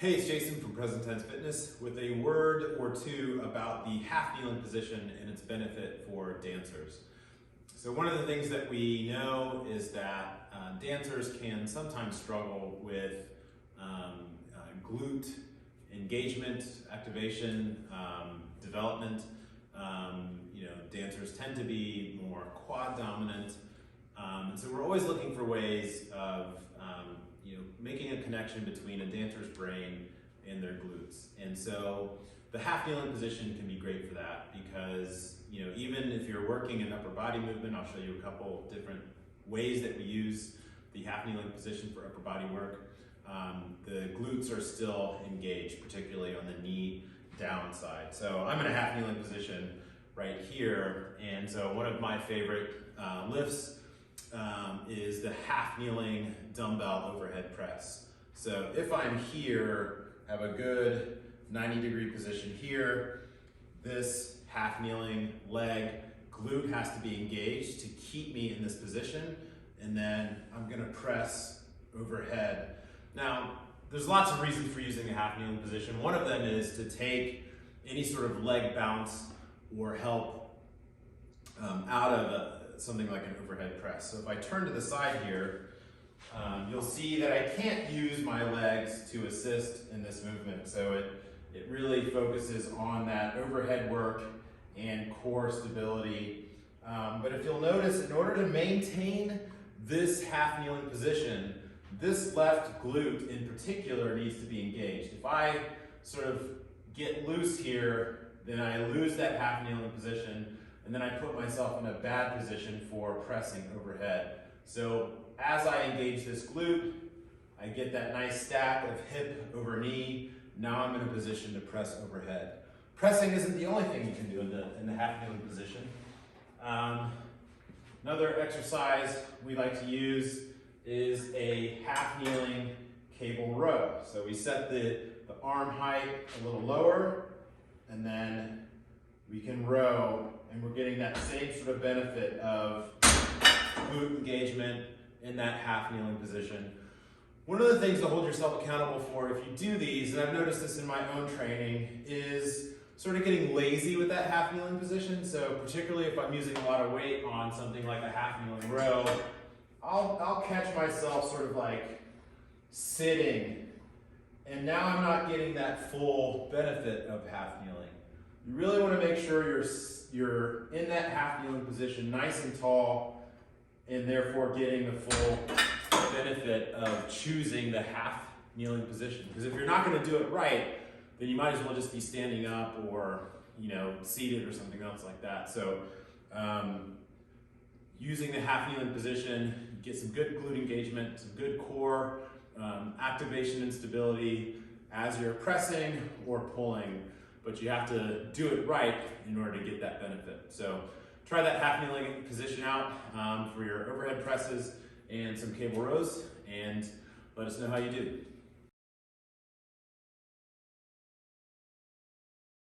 Hey, it's Jason from Present Tense Fitness with a word or two about the half kneeling position and its benefit for dancers. So one of the things that we know is that dancers can sometimes struggle with glute engagement, activation, development. Dancers tend to be more quad dominant, and so we're always looking for ways of making a connection between a dancer's brain and their glutes. And so the half kneeling position can be great for that because even if you're working an upper body movement, I'll show you a couple different ways that we use the half kneeling position for upper body work. The glutes are still engaged, particularly on the knee down side. So I'm in a half kneeling position right here, and so one of my favorite lifts is the half kneeling dumbbell overhead press. So if I'm here, have a good 90-degree position here, this half kneeling leg glute has to be engaged to keep me in this position, and then I'm gonna press overhead. Now, there's lots of reasons for using a half kneeling position. One of them is to take any sort of leg bounce or help out of something like an overhead press. So if I turn to the side here, you'll see that I can't use my legs to assist in this movement. So it really focuses on that overhead work and core stability. But if you'll notice, in order to maintain this half kneeling position, this left glute in particular needs to be engaged. If I sort of get loose here, then I lose that half kneeling position, and then I put myself in a bad position for pressing overhead. So as I engage this glute, I get that nice stack of hip over knee. Now I'm in a position to press overhead. Pressing isn't the only thing you can do in the half kneeling position. Another exercise we like to use is a half kneeling cable row. So we set the arm height a little lower, and then we can row, and we're getting that same sort of benefit of glute engagement in that half kneeling position. One of the things to hold yourself accountable for if you do these, and I've noticed this in my own training, is sort of getting lazy with that half kneeling position. So particularly if I'm using a lot of weight on something like a half kneeling row, I'll catch myself sort of like sitting, and now I'm not getting that full benefit of half kneeling. You really want to make sure you're in that half kneeling position nice and tall, and therefore getting the full benefit of choosing the half kneeling position. Because if you're not going to do it right, then you might as well just be standing up or seated or something else like that. So using the half kneeling position, you get some good glute engagement, some good core activation and stability as you're pressing or pulling, but you have to do it right in order to get that benefit. So try that half kneeling position out for your overhead presses and some cable rows, and let us know how you do.